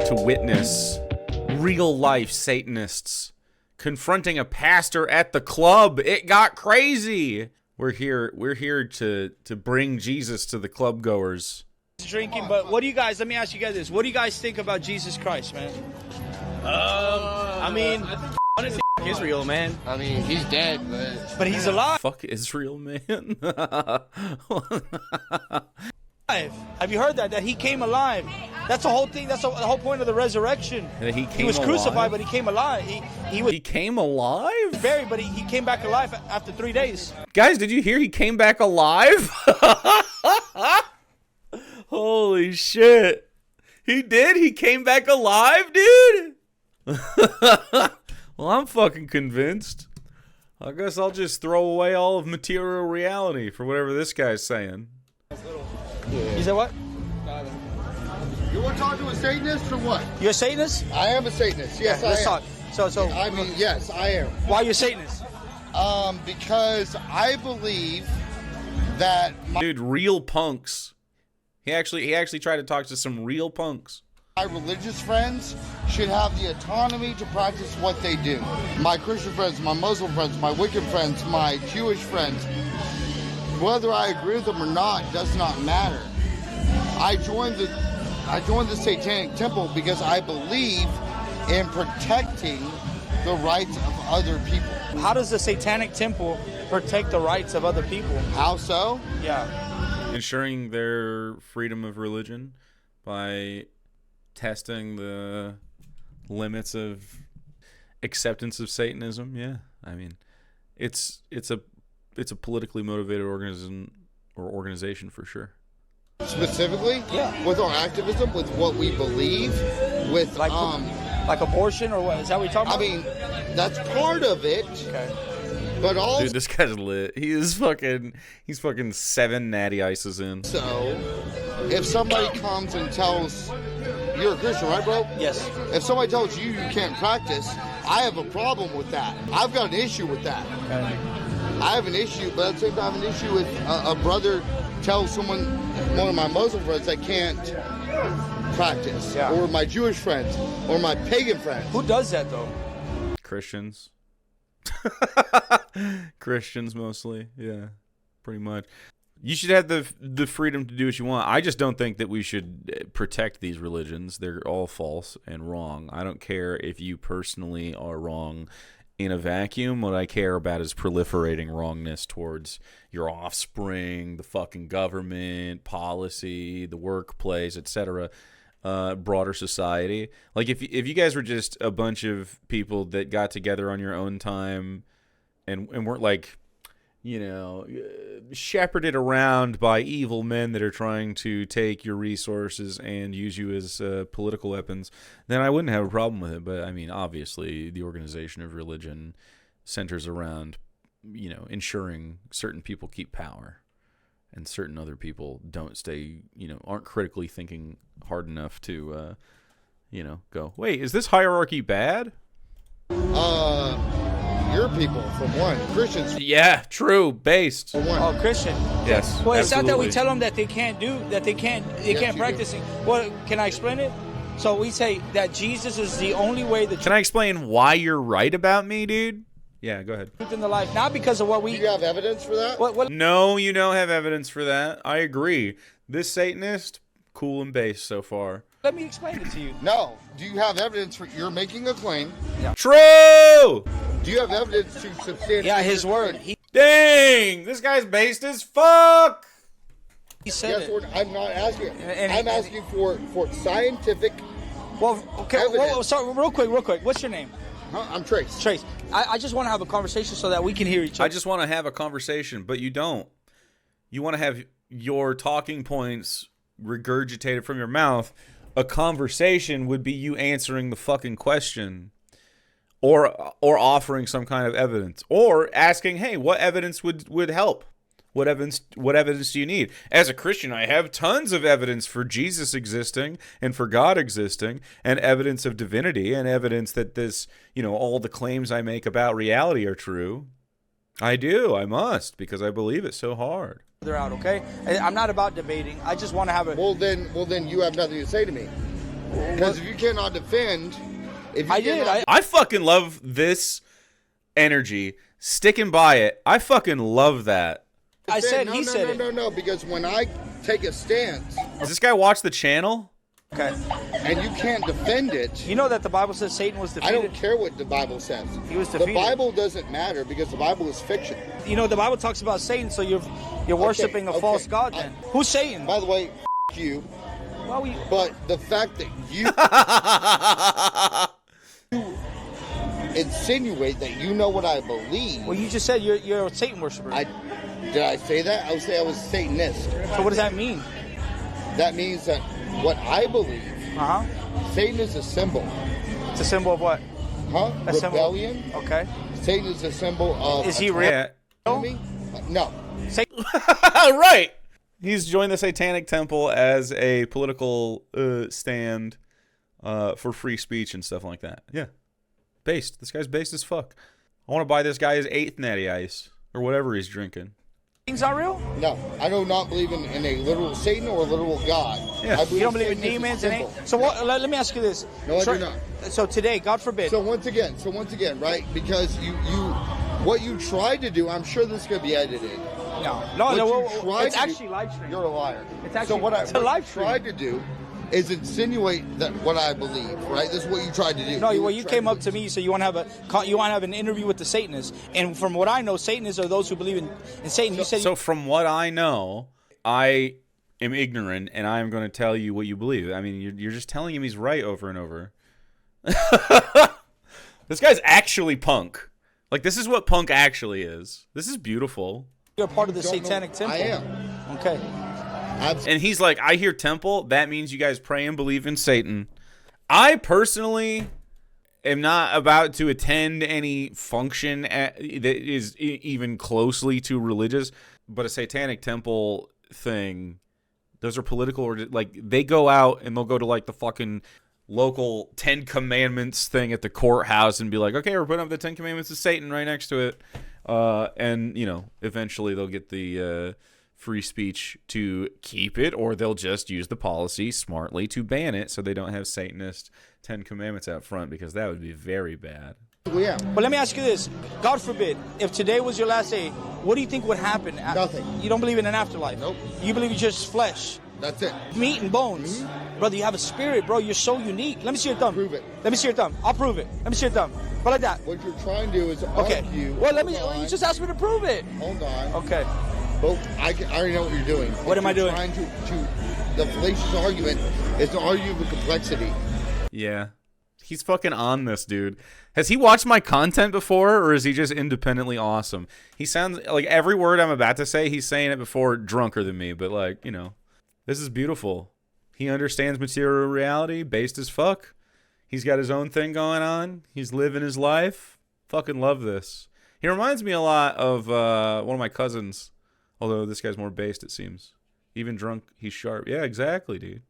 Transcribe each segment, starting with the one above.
to witness real-life Satanists confronting a pastor at the club. It got crazy. We're here to bring Jesus to the club goers. Drinking, but what do you guys? Let me ask you guys this: what do you guys think about Jesus Christ, man? I mean, honestly, Israel, man. I mean, he's dead, But he's alive. Fuck Israel, man. Have you heard that? That he came alive. That's the whole thing. That's the whole point of the resurrection. That he was alive? crucified, but he came alive. He came alive? Buried, but he came back alive after 3 days. Guys, did you hear he came back alive? Holy shit. He did? He came back alive, dude? Well, I'm fucking convinced. I guess I'll just throw away all of material reality for whatever this guy's saying. You said what? You want to talk to a Satanist or what? You're a Satanist? I am a Satanist. Yes, let's I am. talk. So I mean, yes, I am. why are you a Satanist? Because I believe that Dude, real punks. He actually tried to talk to some real punks. my religious friends should have the autonomy to practice what they do. My Christian friends, my Muslim friends, my Wiccan friends, my Jewish friends, whether I agree with them or not does not matter. I joined the Satanic Temple because I believe in protecting the rights of other people. How does the Satanic Temple protect the rights of other people? How so? Yeah. Ensuring their freedom of religion by testing the limits of acceptance of Satanism. Yeah, I mean, it's a politically motivated organization for sure. Specifically, Yeah. with our activism, with what we believe, with Like abortion or what? Is that what you're talking I about? mean, that's part of it, Okay. but also Dude, this guy's lit. He's fucking 7 natty ices in. if somebody comes and tells you're a Christian, right, bro? Yes. If somebody tells you can't practice, I have a problem with that. I've got an issue with that. Okay. I have an issue, but at the same time, I have an issue with a brother tells one of my Muslim friends I can't practice, Yeah. or my Jewish friends, or my pagan friends. Who does that though? Christians. Christians mostly. Yeah, pretty much. You should have the freedom to do what you want. I just don't think that we should protect these religions. They're all false and wrong. I don't care if you personally are wrong in a vacuum. What I care about is proliferating wrongness towards your offspring, the fucking government, policy, the workplace, etc., broader society. Like if you guys were just a bunch of people that got together on your own time and weren't like, shepherded around by evil men that are trying to take your resources and use you as political weapons, then I wouldn't have a problem with it. But I mean, obviously, the organization of religion centers around, ensuring certain people keep power and certain other people don't stay, aren't critically thinking hard enough to, go, wait, is this hierarchy bad? Your people, for one. Christians, Yeah, true, based. for one. Oh, Christian. Yes. Well, it's not that we absolutely. tell them that they can't you practice it. Well, can I explain it? So we say that Jesus is the only way, the Can I explain why you're right about me, dude? Yeah, go ahead. truth in the life, not because of what Do we. you have evidence for that? What No, you don't have evidence for that. I agree. This Satanist, cool and base so far. Let me explain it to you. No. Do you have evidence for you're making a claim? True! Do you have evidence to substantiate? Yeah, his your word. claim? Dang! This guy's based as fuck! He said Yes, it. Lord, I'm not asking. And- I'm asking for scientific. Well, okay. Evidence. Well, sorry, real quick. What's your name? I'm Trace. Trace. I just want to have a conversation so that we can hear each other. I just want to have a conversation, but you don't. You want to have your talking points regurgitated from your mouth. A conversation would be you answering the fucking question. Or offering some kind of evidence. Or asking, hey, what evidence would help? What evidence do you need? As a Christian, I have tons of evidence for Jesus existing and for God existing, and evidence of divinity, and evidence that this, all the claims I make about reality are true. I do. I must, because I believe it so hard. They're out, okay? I'm not about debating. I just want to have a. Well, then you have nothing to say to me. Because if you cannot defend, if you I did. cannot- I fucking love this energy. Sticking by it. I fucking love that. I said no, he no, said no, it. no, no, because when I take a stance Does this guy watch the channel? Okay. and you can't defend it, You know that the Bible says Satan was I defeated. don't care what the Bible says. He was The defeated. Bible doesn't matter because the Bible is fiction. You know the Bible talks about Satan, so you're worshiping a okay. false god. Then who's Satan? By the way, you. Well, we, But the fact that you insinuate that you know what I believe, well, you just said you're a Satan worshiper. did I say that? I would say I was Satanist. So what does that mean? That means that what I believe, Uh huh. Satan is a symbol. It's a symbol of what? Huh? A symbol. Rebellion. Okay. Satan is a symbol of. Is he real? Yeah. autonomy. No. Satan. Right. He's joined the Satanic Temple as a political stand for free speech and stuff like that. Yeah. Based. This guy's based as fuck. I want to buy this guy his 8th Natty Ice or whatever he's drinking. Satan's not real? No. I do not believe in a literal Satan or a literal God. Yeah. I You don't believe in Satan is a demons and symbol. So what? Let me ask you this. No, I do not. So today, God forbid. So once again, right? Because what you tried to do, I'm sure this is going to be edited. no, What you it's tried to actually do- live stream. You're a liar. It's actually- so what it's a live stream. tried to do is insinuate that what I believe, right? This is what you tried to do. No, well, you tried came up to me, so you want to have an interview with the Satanists, and from what I know, Satanists are those who believe in Satan. You said So from what I know, I am ignorant, and I am going to tell you what you believe. I mean, you're just telling him he's right over and over. This guy's actually punk. Like, this is what punk actually is. This is beautiful. you're part of the Don't know- Satanic Temple. I am. Okay. And he's like, I hear temple. That means you guys pray and believe in Satan. I personally am not about to attend any function that is even closely to religious, but a Satanic Temple thing, those are political, or like they go out and they'll go to like the fucking local 10 Commandments thing at the courthouse and be like, okay, we're putting up the 10 Commandments of Satan right next to it. And, you know, eventually they'll get the free speech to keep it, or they'll just use the policy smartly to ban it so they don't have Satanist 10 Commandments out front, because that would be very bad. Yeah. But let me ask you this. God forbid, if today was your last day, what do you think would happen? Nothing. You don't believe in an afterlife? Nope. You believe it's just flesh, That's it. meat and bones. Brother, you have a spirit, bro. You're so unique. Let me see your thumb. Prove it. Let me see your thumb. I'll prove it. Let me see your thumb. But like that. What you're trying to do is Okay. argue. Well, let me. Hold on. You just asked me to prove it. Hold on. Okay. But I already know what you're doing. What am I doing? Trying to the fallacious argument is to argue with complexity. Yeah. He's fucking on this, dude. Has he watched my content before, or is he just independently awesome? He sounds like every word I'm about to say, he's saying it before drunker than me, but like, you know, this is beautiful. He understands material reality, based as fuck. He's got his own thing going on. He's living his life. Fucking love this. He reminds me a lot of one of my cousins, although this guy's more based, it seems. Even drunk, he's sharp. Yeah, exactly, dude.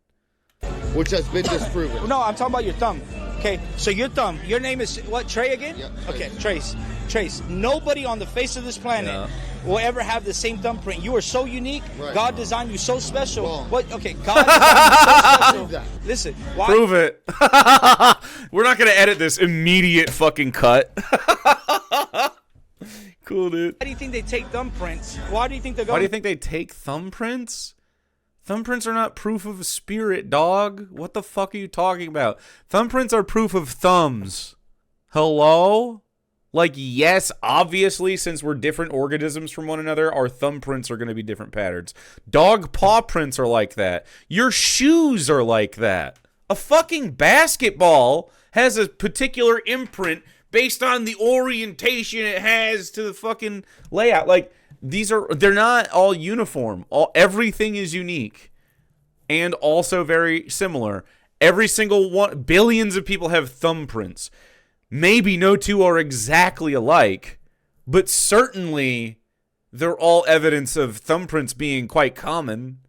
Which has been disproven. No, I'm talking about your thumb. Okay, so your thumb. Your name is what? Trey again? Yep, Okay, Trace. Trace. Nobody on the face of this planet Yeah. will ever have the same thumbprint. You are so unique. Right. God designed you so special. Wrong. What? Okay, God designed you so special. Prove that. Listen, why? Prove it. We're not going to edit this immediate fucking cut. Cool, dude. Why do you think they take thumbprints? Why do you think they're Why going? do you think they take thumbprints? Thumbprints are not proof of a spirit, dog. What the fuck are you talking about? Thumbprints are proof of thumbs. Hello? Like, yes, obviously, since we're different organisms from one another, our thumbprints are going to be different patterns. Dog paw prints are like that. Your shoes are like that. A fucking basketball has a particular imprint based on the orientation it has to the fucking layout. Like, they're not all uniform. Everything is unique and also very similar. Every single one, billions of people have thumbprints. Maybe no two are exactly alike, but certainly they're all evidence of thumbprints being quite common.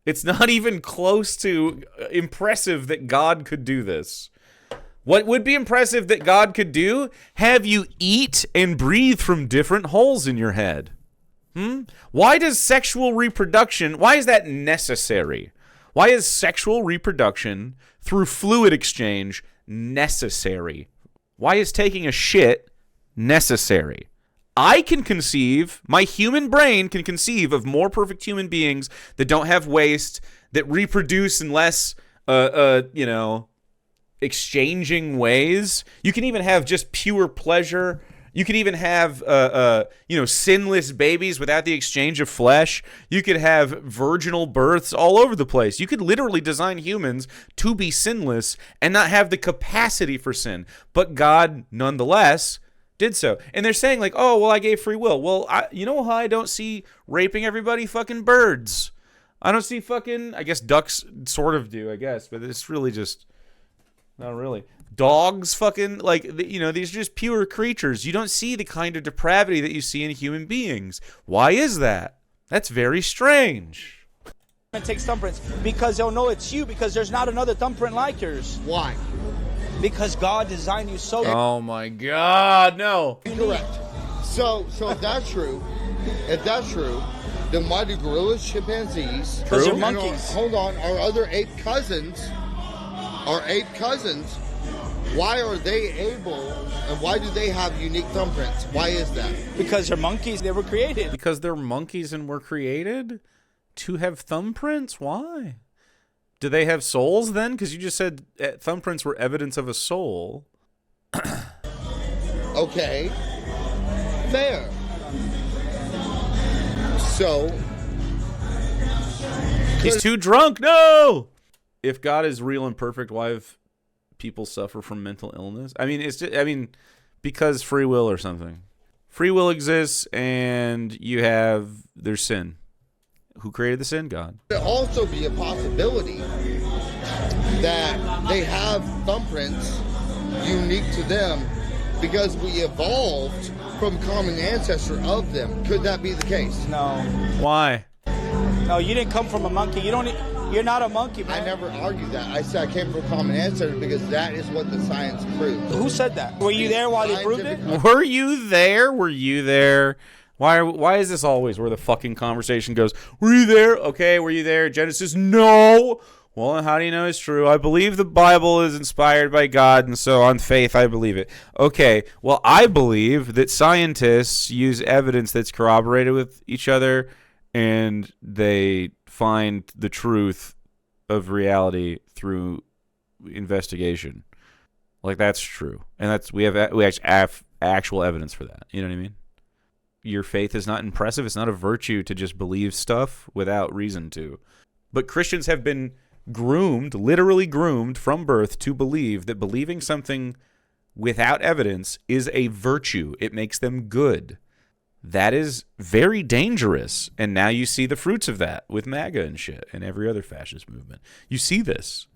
It's not even close to impressive that God could do this. What would be impressive that God could do? Have you eat and breathe from different holes in your head. Why does sexual reproduction, why is that necessary? Why is sexual reproduction through fluid exchange necessary? Why is taking a shit necessary? I can conceive, my human brain can conceive of more perfect human beings that don't have waste, that reproduce in less, exchanging ways. You can even have just pure pleasure. You could even have, sinless babies without the exchange of flesh. You could have virginal births all over the place. You could literally design humans to be sinless and not have the capacity for sin. But God, nonetheless, did so. And they're saying like, oh, well, I gave free will. Well, you know how I don't see raping everybody? Fucking birds. I don't see fucking, I guess ducks sort of do, I guess. But it's really just, not really. Dogs fucking, these are just pure creatures. You don't see the kind of depravity that you see in human beings. Why is that? That's very strange. It takes thumbprints because they'll know it's you because there's not another thumbprint like yours. Why? Because God designed you so. Oh my God, no. Correct. So if that's true, then why do gorillas, chimpanzees, Because they're monkeys. Hold on, our other ape cousins, why are they able and why do they have unique thumbprints? Why is that? Because they're monkeys. They were created. Because they're monkeys and were created to have thumbprints? Why? Do they have souls then? Because you just said thumbprints were evidence of a soul. Okay. Fair. So. He's too drunk. No! If God is real and perfect, why have people suffer from mental illness? I mean, because free will or something. Free will exists and there's sin. Who created the sin? God. There could also be a possibility that they have thumbprints unique to them because we evolved from common ancestor of them. Could that be the case? No. Why? No, you didn't come from a monkey. You're not a monkey, man. I never argued that. I said I came from common ancestor because that is what the science proves. Who said that? Were you there while they proved it? Were you there? Why is this always where the fucking conversation goes? Were you there? Okay, were you there? Genesis, no. Well, how do you know it's true? I believe the Bible is inspired by God, and so on faith, I believe it. Okay, well, I believe that scientists use evidence that's corroborated with each other, and they find the truth of reality through investigation. Like, that's true. And we actually have actual evidence for that. You know what I mean? Your faith is not impressive. It's not a virtue to just believe stuff without reason to. But Christians have been literally groomed from birth to believe that believing something without evidence is a virtue. It makes them good. That is very dangerous. And now you see the fruits of that with MAGA and shit and every other fascist movement. You see this.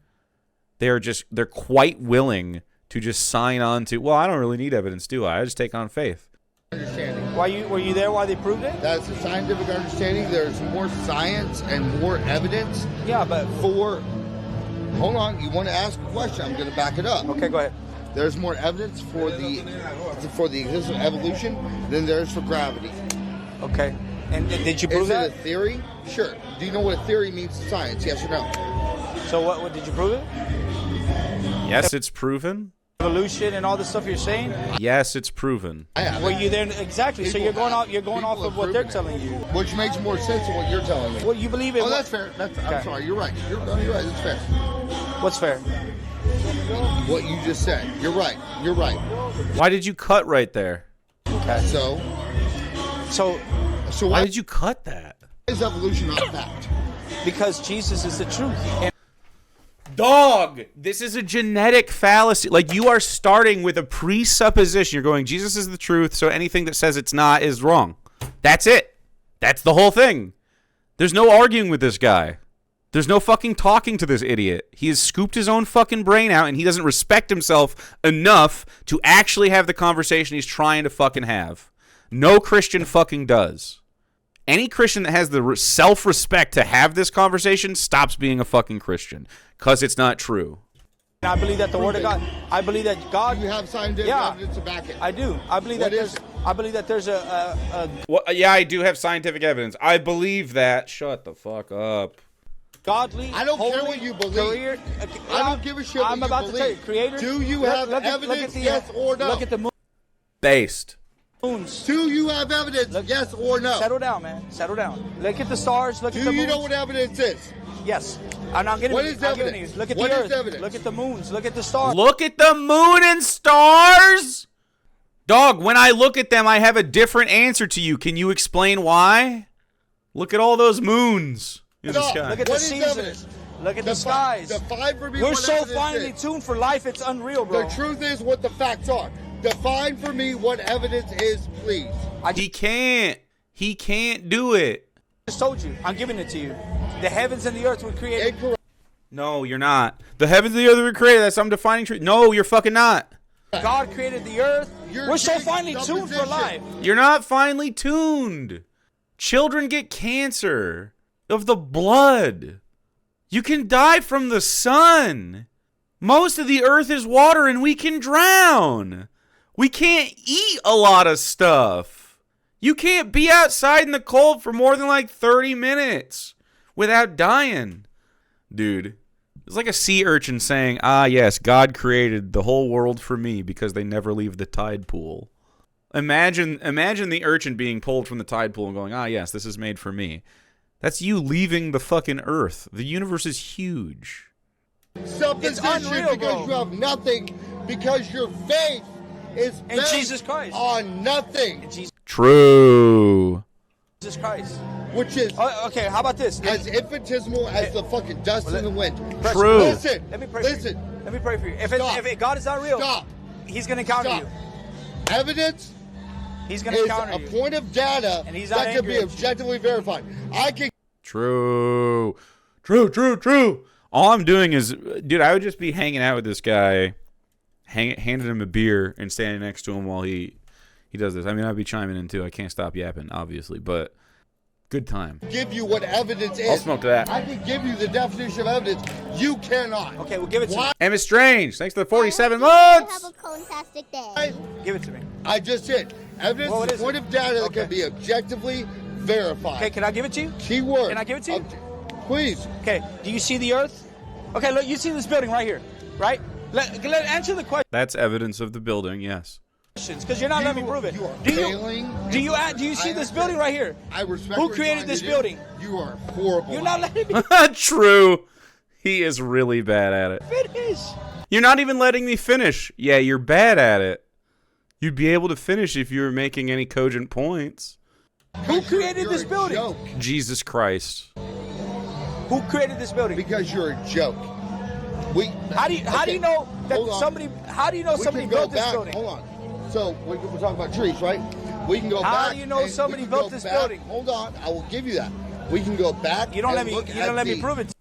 They're quite willing to just sign on to, well, I don't really need evidence, do I? I just take on faith. Understanding. Were you there while they proved it? That's a scientific understanding. There's more science and more evidence. Yeah, but Hold on, you want to ask a question? I'm going to back it up. Okay, go ahead. There's more evidence for the existence of evolution than there is for gravity. Okay. And did you prove Is that? it a theory? Sure. Do you know what a theory means in science? Yes or no? So what did you prove it? Yes, it's proven. Evolution and all the stuff you're saying? Yes, it's proven. Were you there exactly? So you're going off People of what they're telling you. Which makes more sense than what you're telling me. Well, you believe it. Oh, that's fair. I'm sorry. You're right. You're right. That's fair. What's fair? What you just said. You're right. You're right. Why did you cut right there? Okay. So Why did you cut that? is evolution not fact? Because Jesus is the truth. And Dog, this is a genetic fallacy. Like, you are starting with a presupposition. You're going, Jesus is the truth, so anything that says it's not is wrong. That's it. That's the whole thing. There's no arguing with this guy. There's no fucking talking to this idiot. He has scooped his own fucking brain out, and he doesn't respect himself enough to actually have the conversation he's trying to fucking have. No Christian fucking does. Any Christian that has the self-respect to have this conversation stops being a fucking Christian, because it's not true. I believe that the Word of God. I believe that God. You have scientific evidence to back it. I do. I believe What that is there's. I believe that there's a Well, yeah, I do have scientific evidence. I believe that. Shut the fuck up. godly, I don't holy, care what you believe. Career, I don't give a shit what I'm you about believe. to tell you, creator. Do you have evidence, yes or no? Look at the Based. moons. Do you have evidence, yes or no? Settle down, man. Settle down. Look at the stars. Look at the Do moons. you know what evidence is? Yes. I'm not getting What is evidence? Look at What the is earth. evidence? Look at the moons. Look at the stars. Look at the moon and stars? Dog, when I look at them, I have a different answer to you. Can you explain why? Look at all those moons in the sky. Look at What the is seasons. evidence? Look at the skies. Define for me We're what so evidence finely is. tuned for life, it's unreal, bro. The truth is what the facts are. Define for me what evidence is, please. He can't. He can't do it. I just told you. I'm giving it to you. The heavens and the earth were created. Incorrect. No, you're not. The heavens and the earth were created. That's some defining truth. No, you're fucking not. God created the earth. You're We're so taking finely tuned for supposition. life. You're not finely tuned. Children get cancer of the blood. You can die from the sun. Most of the earth is water and we can drown. We can't eat a lot of stuff. You can't be outside in the cold for more than like 30 minutes without dying. Dude, it's like a sea urchin saying, ah, yes, God created the whole world for me because they never leave the tide pool. Imagine the urchin being pulled from the tide pool and going, ah, yes, this is made for me. That's you leaving the fucking earth. The universe is huge. Supposition unreal, because bro. you have nothing, because your faith is In based Jesus Christ. on nothing, In Jesus True. Christ. which is Okay, how about this? as infinitesimal as the fucking dust in the wind. True. Listen, Let me pray listen. for you. Let me pray for you. Stop. If God is not real, Stop. He's going to counter Stop. you. Evidence He's going to is counter a you. point of data And he's not that can angry be at you. objectively verified. I can True. True. All I'm doing is, dude, I would just be hanging out with this guy, handing him a beer and standing next to him while he does this. I mean, I'd be chiming in too. I can't stop yapping, obviously, but good time. give you what evidence is. I'll smoke to that. I can give you the definition of evidence. You cannot. Okay, well, give it to Why? Emma Strange, thanks for the 47 Have months. a fantastic day. me. Give it to me. I just said evidence Well, what is is a point it? of data that Okay. can be objectively verified. Okay, can I give it to you? Keyword. Can I give it to you? Please. Okay, do you see the earth? Okay, look, you see this building right here, right? Let answer the That's evidence of the building, yes. questions, because you're not letting me prove it. You are Do you failing. do you see this building right here? I respect Who what you're created trying this to do. building? You are horrible. You're not letting me True. He is really bad at it. finish. You're not even letting me finish. Yeah, you're bad at it. You'd be able to finish if you were making any cogent points. Who created You're this a building? Joke. Jesus Christ. Who created this building? Because you're a joke. How do you know that Hold on. somebody? How do you know We somebody can go built this back. building? Hold on. So we're talking about trees, right? We can go How back. do you know and somebody we can built go this back. building? Hold on. I will give you that. We can go back. You don't let and me. look You at don't let me the- prove it.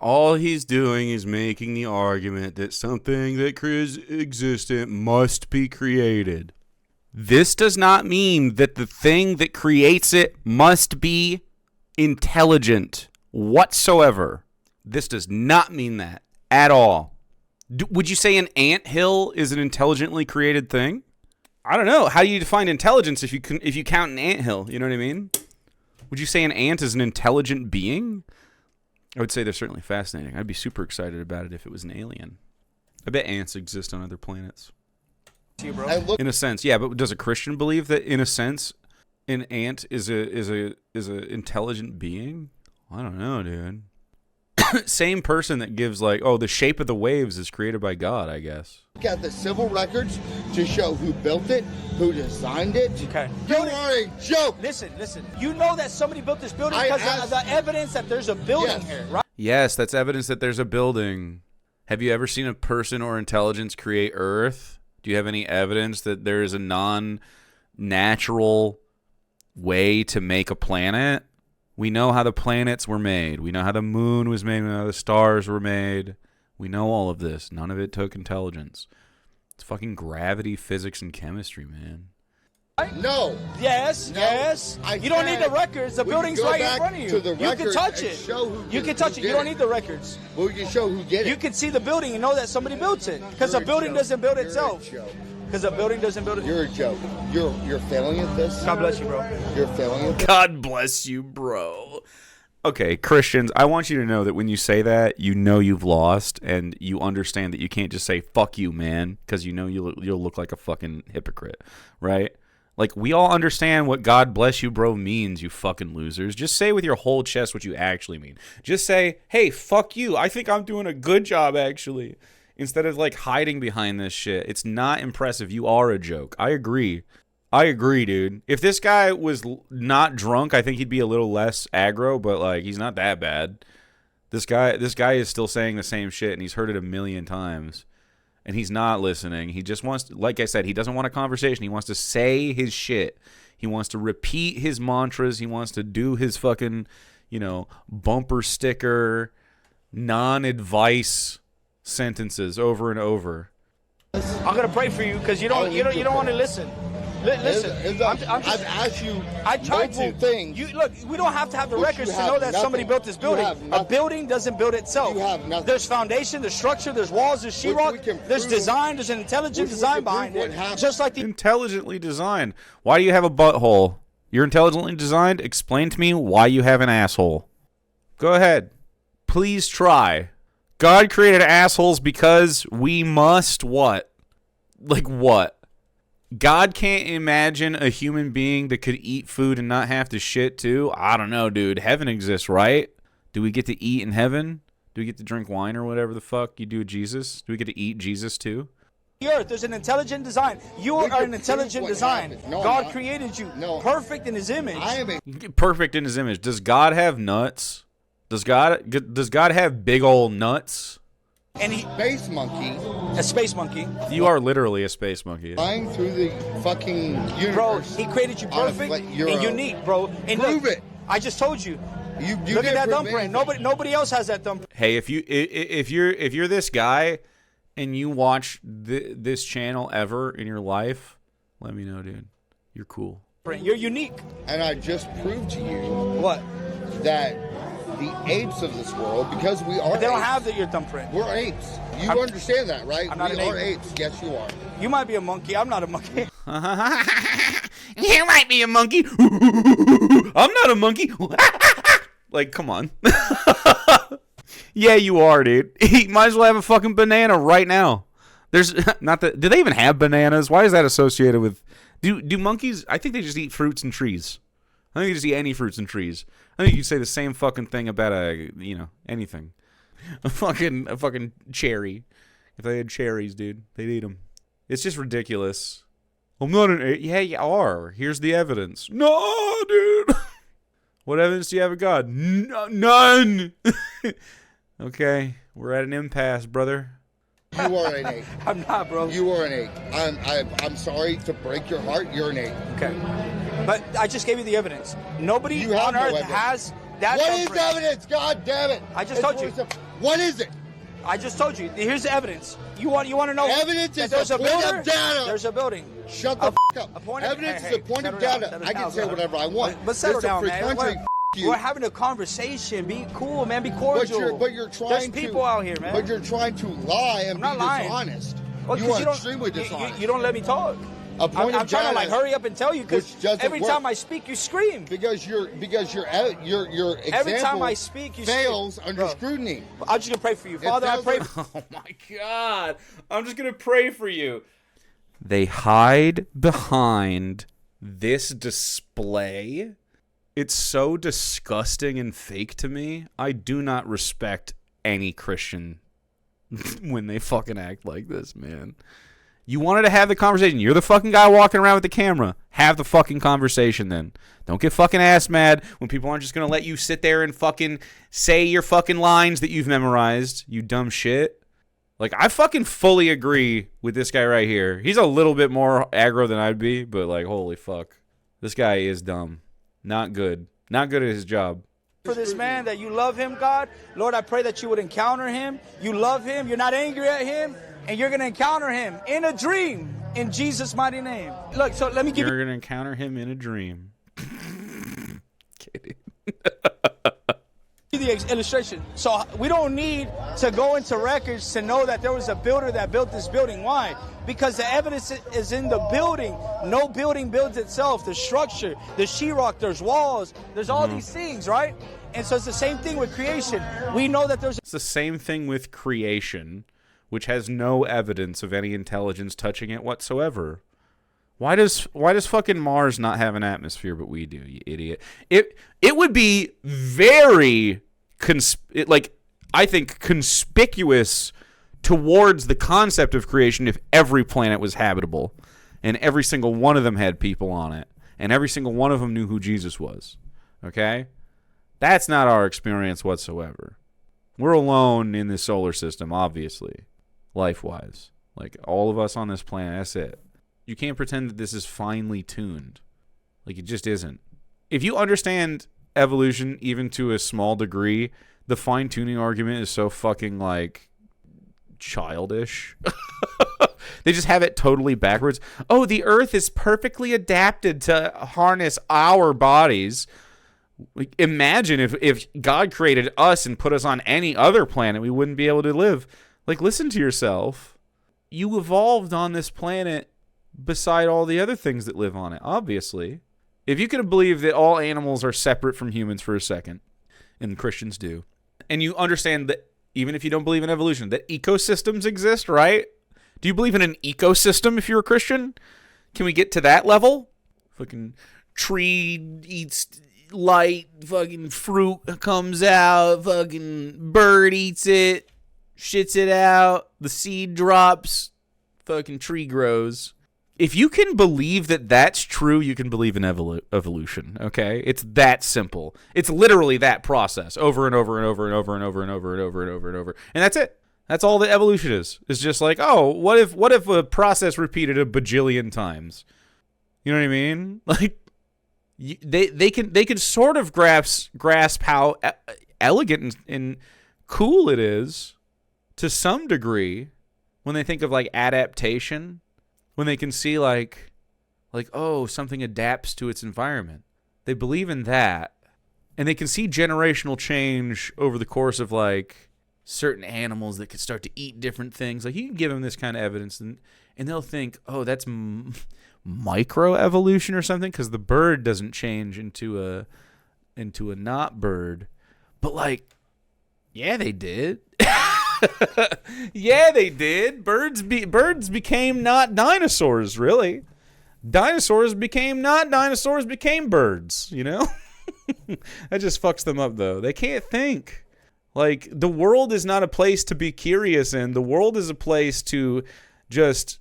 All he's doing is making the argument that something that is existent must be created. This does not mean that the thing that creates it must be intelligent whatsoever. This does not mean that at all. Would you say an anthill is an intelligently created thing? I don't know. How do you define intelligence if you count an anthill? You know what I mean? Would you say an ant is an intelligent being? I would say they're certainly fascinating. I'd be super excited about it if it was an alien. I bet ants exist on other planets. I look. In a sense, yeah. But does a Christian believe that, in a sense, an ant is a intelligent being? I don't know, dude. Same person that gives like, oh, the shape of the waves is created by God, I guess. Look at the civil records to show who built it, who designed it. Okay. You are a joke. Listen. You know that somebody built this building I because asked- of the evidence that there's a building Yes. here, right? Yes, that's evidence that there's a building. Have you ever seen a person or intelligence create Earth? Do you have any evidence that there is a non-natural way to make a planet? We know how the planets were made. We know how the moon was made. We know how the stars were made. We know all of this. None of it took intelligence. It's fucking gravity, physics, and chemistry, man. No. Yes. No, Yes. I You don't need the can't. records. The We can building's go right in back front of you. to the You can record touch and it. show who You did- can touch who it. You did don't it. need the records. Well, we can show who did it. You can see the building and know that somebody built it because You're a building joke. doesn't build You're itself. A joke. Because a building doesn't build itself. You're a joke. You're failing at this. God bless you, bro. You're failing at this. God bless you, bro. Okay, Christians, I want you to know that when you say that, you know you've lost, and you understand that you can't just say "fuck you, man," because you know you'll look like a fucking hypocrite, right? Like, we all understand what "God bless you, bro" means, you fucking losers. Just say with your whole chest what you actually mean. Just say, "Hey, fuck you. I think I'm doing a good job, actually," instead of like hiding behind this shit. It's not impressive. You are a joke. I agree, dude. If this guy was not drunk, I think he'd be a little less aggro, but like he's not that bad. This guy is still saying the same shit, and he's heard it a million times, and he's not listening. He just wants, like I said, he doesn't want a conversation. He wants to say his shit. He wants to repeat his mantras. He wants to do his fucking, bumper sticker, non-advice sentences over and over. I'm gonna pray for you because you don't want to listen. Listen, I've asked you multiple things. Look, we don't have to have the records to know that somebody built this building. A building doesn't build itself. You have nothing. There's foundation, there's structure, there's walls, there's sheetrock, there's design, there's an intelligent design behind it. Just like the Intelligently designed. Why do you have a butthole? You're intelligently designed? Explain to me why you have an asshole. Go ahead. Please try. God created assholes because we must what? Like what? God can't imagine a human being that could eat food and not have to shit too? I don't know, dude. Heaven exists, right? Do we get to eat in heaven? Do we get to drink wine or whatever the fuck you do with Jesus? Do we get to eat Jesus too? earth, there's an intelligent design. You are an intelligent design. No, God created you perfect in his image. I am a Perfect in his image. Does God have nuts? Does God have big old nuts? And space monkey. A space monkey. You are literally a space monkey. Flying through the fucking universe. Bro, he created you perfect and unique, bro. And prove look, it. I just told you. You look at that thumbprint. Nobody else has that thumbprint. Hey, if you're this guy and you watch this channel ever in your life, let me know, dude. You're cool. You're unique. And I just proved to you what? That the apes of this world, because we are But they don't apes, have your thumbprint. We're apes. You understand that, right? I'm not we an are ape. apes. Yes, you are. You might be a monkey. I'm not a monkey. You might be a monkey. I'm not a monkey. Like, come on. Yeah, you are, dude. You might as well have a fucking banana right now. There's not that. Do they even have bananas? Why is that associated with? Do monkeys? I think they just eat fruits and trees. I think they just eat any fruits and trees. I think you could say the same fucking thing about anything. A fucking cherry. If they had cherries, dude, they'd eat them. It's just ridiculous. I'm not an ape. Yeah, you are. Here's the evidence. No, dude. What evidence do you have of God? None. Okay, we're at an impasse, brother. You are an ape. I'm not, bro. You are an ape. I'm sorry to break your heart. You're an ape. Okay. But I just gave you the evidence. Nobody on earth has that. What is evidence? God damn it! I just told you. What is it? I just told you. Here's the evidence. You want to know? Evidence is there's a point builder, of data. There's a building. Shut the up. Evidence is a point of data. I can say whatever I want. But settle down, man. You. We're having a conversation. Be cool, man. Be cordial. But you're trying There's people out here, man. But you're trying to lie and be dishonest. Well, you are extremely dishonest. You don't let me talk. I'm trying to hurry up and tell you because every time I speak, you scream. Because your example every time I speak, you fails under scrutiny. I'm just gonna pray for you, Father. I pray. Oh my God! I'm just gonna pray for you. They hide behind this display. It's so disgusting and fake to me. I do not respect any Christian when they fucking act like this, man. You wanted to have the conversation. You're the fucking guy walking around with the camera. Have the fucking conversation then. Don't get fucking ass mad when people aren't just going to let you sit there and fucking say your fucking lines that you've memorized, you dumb shit. Like, I fucking fully agree with this guy right here. He's a little bit more aggro than I'd be, but like, holy fuck. This guy is dumb. Not good. Not good at his job. For this man that you love him, God, Lord, I pray that you would encounter him. You love him. You're not angry at him. And you're going to encounter him in a dream in Jesus' mighty name. Look, so let me give you... You're going to encounter him in a dream. Kidding. The illustration. So we don't need to go into records to know that there was a builder that built this building. Why? Because the evidence is in the building. No building builds itself. The structure, the sheetrock, there's walls, there's all these things, right? And so it's the same thing with creation. We know that there's... It's the same thing with creation, which has no evidence of any intelligence touching it whatsoever. Why does fucking Mars not have an atmosphere, but we do, you idiot? It would be very, I think, conspicuous towards the concept of creation if every planet was habitable, and every single one of them had people on it, and every single one of them knew who Jesus was. Okay? That's not our experience whatsoever. We're alone in this solar system, obviously, life-wise. Like, all of us on this planet, that's it. You can't pretend that this is finely tuned. Like, it just isn't. If you understand evolution even to a small degree, the fine-tuning argument is so fucking, like, childish. They just have it totally backwards. Oh, the Earth is perfectly adapted to harness our bodies. Like, imagine if God created us and put us on any other planet, we wouldn't be able to live. Like, listen to yourself. You evolved on this planet beside all the other things that live on it, obviously. If you could believe that all animals are separate from humans for a second, and Christians do, and you understand that even if you don't believe in evolution, that ecosystems exist, right? Do you believe in an ecosystem if you're a Christian? Can we get to that level? Fucking tree eats light, fucking fruit comes out, fucking bird eats it, shits it out, the seed drops, fucking tree grows. If you can believe that that's true, you can believe in evolution, okay? It's that simple. It's literally that process over and over and over and over and over and over and over and over and over. And that's it. That's all that evolution is. It's just like, oh, what if a process repeated a bajillion times? You know what I mean? Like, they can sort of grasp how elegant and cool it is to some degree when they think of like adaptation, when they can see like oh, something adapts to its environment. They believe in that, and they can see generational change over the course of like certain animals that could start to eat different things. Like, you can give them this kind of evidence, and they'll think, oh, that's microevolution or something, because the bird doesn't change into a not bird. But like, yeah, they did. Yeah, they did. Birds became not dinosaurs, really. Dinosaurs became not dinosaurs, became birds, you know? That just fucks them up, though. They can't think. Like, the world is not a place to be curious in. The world is a place to just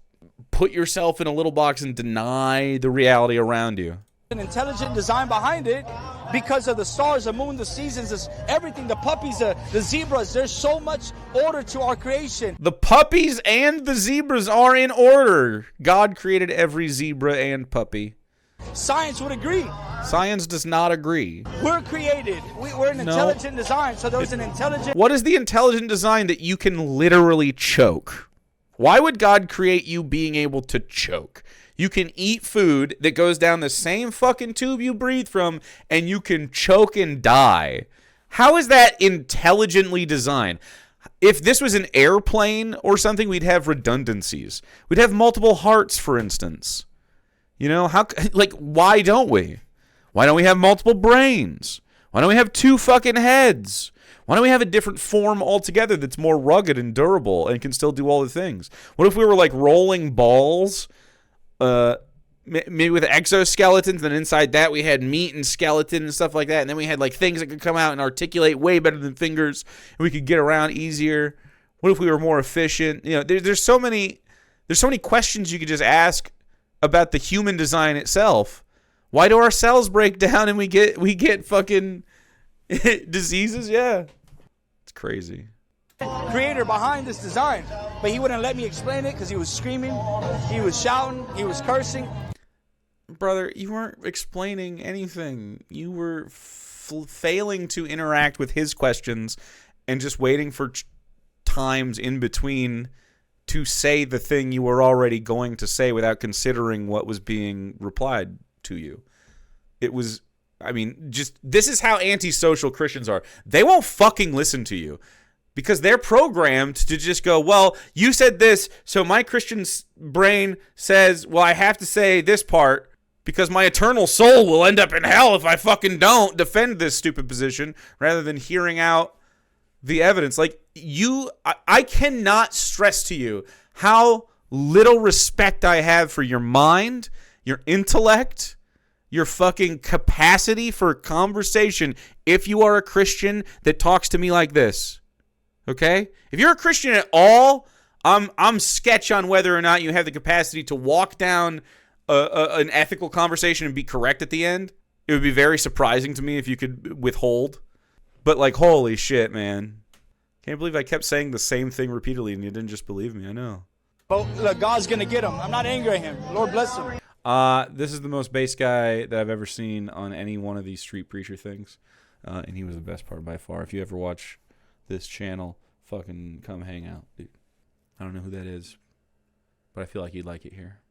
put yourself in a little box and deny the reality around you. An intelligent design behind it because of the stars, the moon, the seasons, everything, the puppies, the zebras. There's so much order to our creation. The puppies and the zebras are in order. God created every zebra and puppy. Science would agree. Science does not agree. We're created. We're an intelligent design. So there was an intelligent... What is the intelligent design that you can literally choke? Why would God create you being able to choke? You can eat food that goes down the same fucking tube you breathe from, and you can choke and die. How is that intelligently designed? If this was an airplane or something, we'd have redundancies. We'd have multiple hearts, for instance. You know, why don't we? Why don't we have multiple brains? Why don't we have two fucking heads? Why don't we have a different form altogether that's more rugged and durable and can still do all the things? What if we were like rolling balls, maybe with exoskeletons, and inside that we had meat and skeleton and stuff like that, and then we had like things that could come out and articulate way better than fingers, and we could get around easier? What if we were more efficient? You know, there's so many questions you could just ask about the human design itself. Why do our cells break down and we get fucking diseases? Yeah. It's crazy. Creator behind this design, but he wouldn't let me explain it because he was screaming, he was shouting, he was cursing. Brother, you weren't explaining anything. You were failing to interact with his questions and just waiting for times in between to say the thing you were already going to say without considering what was being replied to you. It was, I mean, just, this is how antisocial Christians are. They won't fucking listen to you because they're programmed to just go, well, you said this, so my Christian brain says, well, I have to say this part because my eternal soul will end up in hell if I fucking don't defend this stupid position rather than hearing out the evidence. Like, I cannot stress to you how little respect I have for your mind, your intellect, your fucking capacity for conversation if you are a Christian that talks to me like this. Okay? If you're a Christian at all, I'm sketch on whether or not you have the capacity to walk down an ethical conversation and be correct at the end. It would be very surprising to me if you could withhold. But, like, holy shit, man. Can't believe I kept saying the same thing repeatedly and you didn't just believe me. I know. But look, God's going to get him. I'm not angry at him. Lord bless him. This is the most base guy that I've ever seen on any one of these street preacher things. And he was the best part by far. If you ever watch this channel, fucking come hang out, dude. I don't know who that is, but I feel like you'd like it here.